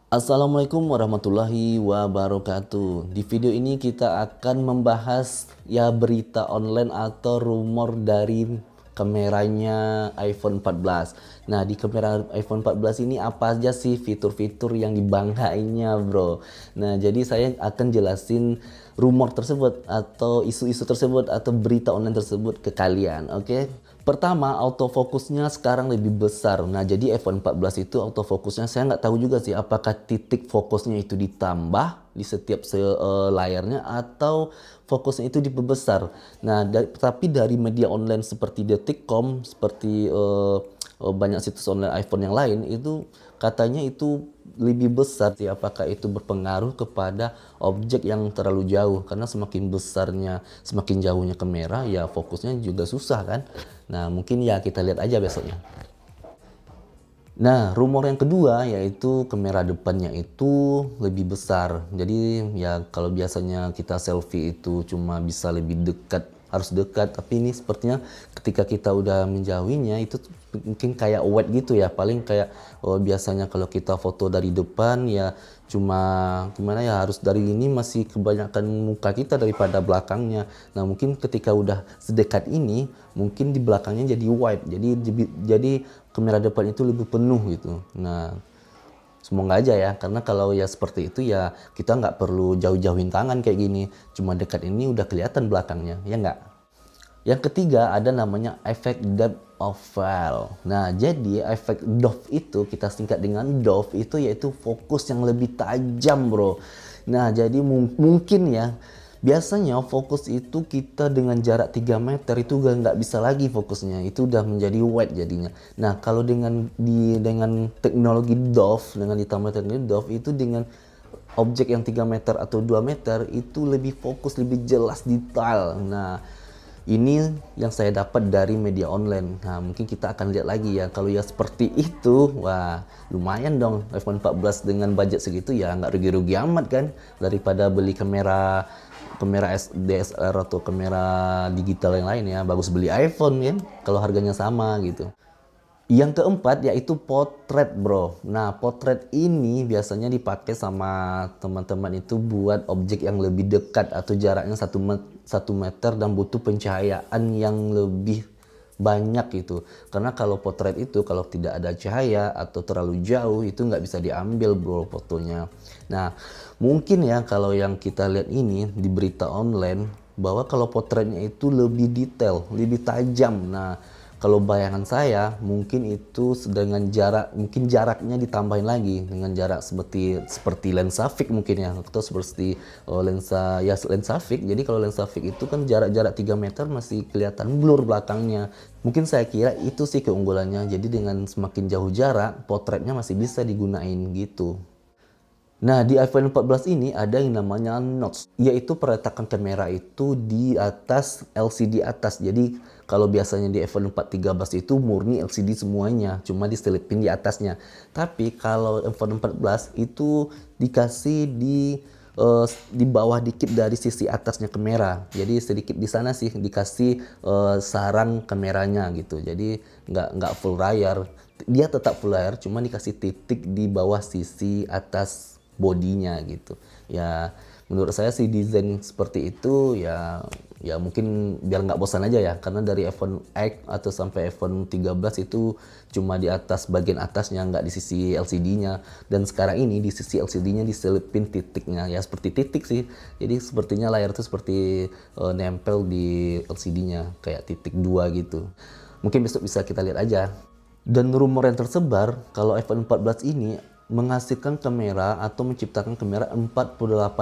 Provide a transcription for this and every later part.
Assalamualaikum warahmatullahi wabarakatuh. Di video ini kita akan membahas berita online atau rumor dari kameranya iPhone 14. Nah, di kamera iPhone 14 ini apa aja sih fitur-fitur yang dibanggainnya, bro? Nah, jadi saya akan jelasin rumor tersebut atau isu-isu tersebut atau berita online tersebut ke kalian, oke? Pertama, autofokusnya sekarang lebih besar. Nah, jadi iPhone 14 itu autofokusnya saya nggak tahu juga sih apakah titik fokusnya itu ditambah di setiap layarnya atau fokusnya itu diperbesar. Nah, tapi dari media online seperti Detikcom, seperti banyak situs online iPhone yang lain itu katanya itu lebih besar sih. Apakah itu berpengaruh kepada objek yang terlalu jauh, karena semakin besarnya semakin jauhnya kamera ya fokusnya juga susah kan. Nah, mungkin ya kita lihat aja besoknya. Nah, rumor yang kedua yaitu kamera depannya itu lebih besar. Jadi ya kalau biasanya kita selfie itu cuma bisa lebih dekat, harus dekat, tapi ini sepertinya ketika kita udah menjauhinya itu mungkin kayak wide gitu ya. Paling kayak biasanya kalau kita foto dari depan ya cuma gimana ya, harus dari ini masih kebanyakan muka kita daripada belakangnya. Nah, mungkin ketika udah sedekat ini mungkin di belakangnya jadi wide, jadi kamera depan itu lebih penuh gitu. Nah, semoga aja ya, karena kalau ya seperti itu ya kita nggak perlu jauh-jauhin tangan kayak gini, cuma dekat ini udah kelihatan belakangnya, ya nggak? Yang ketiga ada namanya efek depth of field. Nah, jadi efek depth itu kita singkat dengan depth itu yaitu fokus yang lebih tajam, bro. Nah, jadi mungkin ya biasanya fokus itu kita dengan jarak 3 meter itu udah nggak bisa lagi fokusnya, itu udah menjadi wide jadinya. Nah, kalau dengan teknologi depth, dengan ditambah teknologi depth itu dengan objek yang 3 meter atau 2 meter itu lebih fokus, lebih jelas detail. Nah, ini yang saya dapat dari media online. Nah, mungkin kita akan lihat lagi ya. Kalau ya seperti itu, wah lumayan dong iPhone 14 dengan budget segitu ya nggak rugi-rugi amat kan. Daripada beli kamera DSLR atau kamera digital yang lain ya. Bagus beli iPhone ya kalau harganya sama gitu. Yang keempat yaitu potret, bro. Nah, potret ini biasanya dipakai sama teman-teman itu buat objek yang lebih dekat atau jaraknya 1 meter dan butuh pencahayaan yang lebih banyak itu. Karena kalau potret itu kalau tidak ada cahaya atau terlalu jauh itu nggak bisa diambil, bro, fotonya. Nah, mungkin ya kalau yang kita lihat ini di berita online bahwa kalau potretnya itu lebih detail, lebih tajam. Nah, kalau bayangan saya mungkin itu dengan mungkin jaraknya ditambahin lagi dengan jarak seperti lensa fix mungkin ya, atau seperti lensa fix. Jadi kalau lensa fix itu kan jarak 3 meter masih kelihatan blur belakangnya. Mungkin saya kira itu sih keunggulannya. Jadi dengan semakin jauh jarak, potretnya masih bisa digunain gitu. Nah, di iPhone 14 ini ada yang namanya notch, yaitu perletakan kamera itu di atas LCD atas. Jadi, kalau biasanya di iPhone 13 itu murni LCD semuanya, cuma diselipin di atasnya. Tapi kalau iPhone 14 itu dikasih di bawah dikit dari sisi atasnya kamera. Jadi sedikit di sana sih dikasih sarang kameranya gitu. Jadi nggak full layar. Dia tetap full layar, cuma dikasih titik di bawah sisi atas bodinya gitu. Ya menurut saya sih desain seperti itu ya mungkin biar nggak bosan aja ya, karena dari iPhone X atau sampai iPhone 13 itu cuma di atas bagian atasnya, nggak di sisi LCD-nya, dan sekarang ini di sisi LCD-nya diselipin titiknya ya seperti titik sih. Jadi sepertinya layar itu seperti nempel di LCD-nya kayak titik 2 gitu. Mungkin besok bisa kita lihat aja. Dan rumor yang tersebar kalau iPhone 14 ini menghasilkan kamera atau menciptakan kamera 48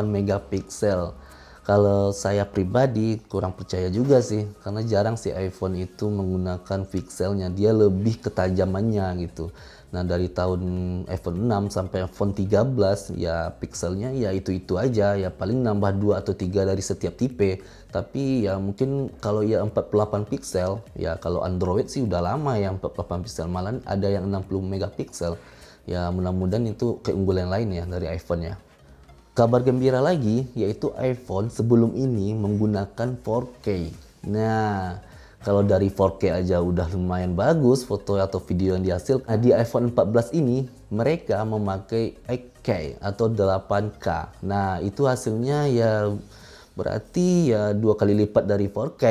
megapiksel. Kalau saya pribadi kurang percaya juga sih, karena jarang sih iPhone itu menggunakan pikselnya, dia lebih ketajamannya gitu. Nah, dari tahun iPhone 6 sampai iPhone 13 ya pikselnya ya itu-itu aja, ya paling nambah 2 atau 3 dari setiap tipe. Tapi ya mungkin kalau ya 48 piksel, ya kalau Android sih udah lama ya 48 piksel, malah ada yang 60 megapiksel. Ya mudah-mudahan itu keunggulan lain ya dari iPhone ya. Kabar gembira lagi yaitu iPhone sebelum ini menggunakan 4K. Nah, kalau dari 4K aja udah lumayan bagus foto atau video yang dihasilkan. Nah, di iPhone 14 ini mereka memakai 8K atau 8K. Nah, itu hasilnya ya berarti ya 2 kali lipat dari 4K.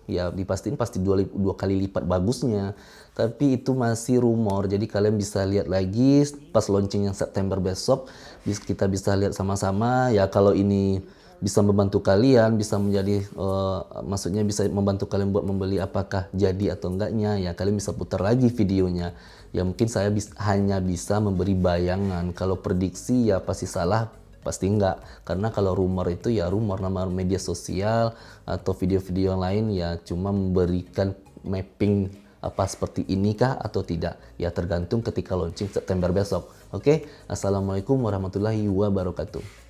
Ya dipastiin pasti dua kali lipat bagusnya. Tapi itu masih rumor, jadi kalian bisa lihat lagi pas launching yang September besok. Kita bisa lihat sama-sama ya kalau ini bisa membantu kalian, bisa menjadi maksudnya bisa membantu kalian buat membeli apakah jadi atau enggaknya, ya kalian bisa putar lagi videonya. Ya mungkin saya hanya bisa memberi bayangan, kalau prediksi ya pasti salah, pasti enggak. Karena kalau rumor itu ya rumor, nama media sosial atau video-video lain ya cuma memberikan mapping apa seperti inikah atau tidak. Ya tergantung ketika launching September besok. Oke, Assalamualaikum warahmatullahi wabarakatuh.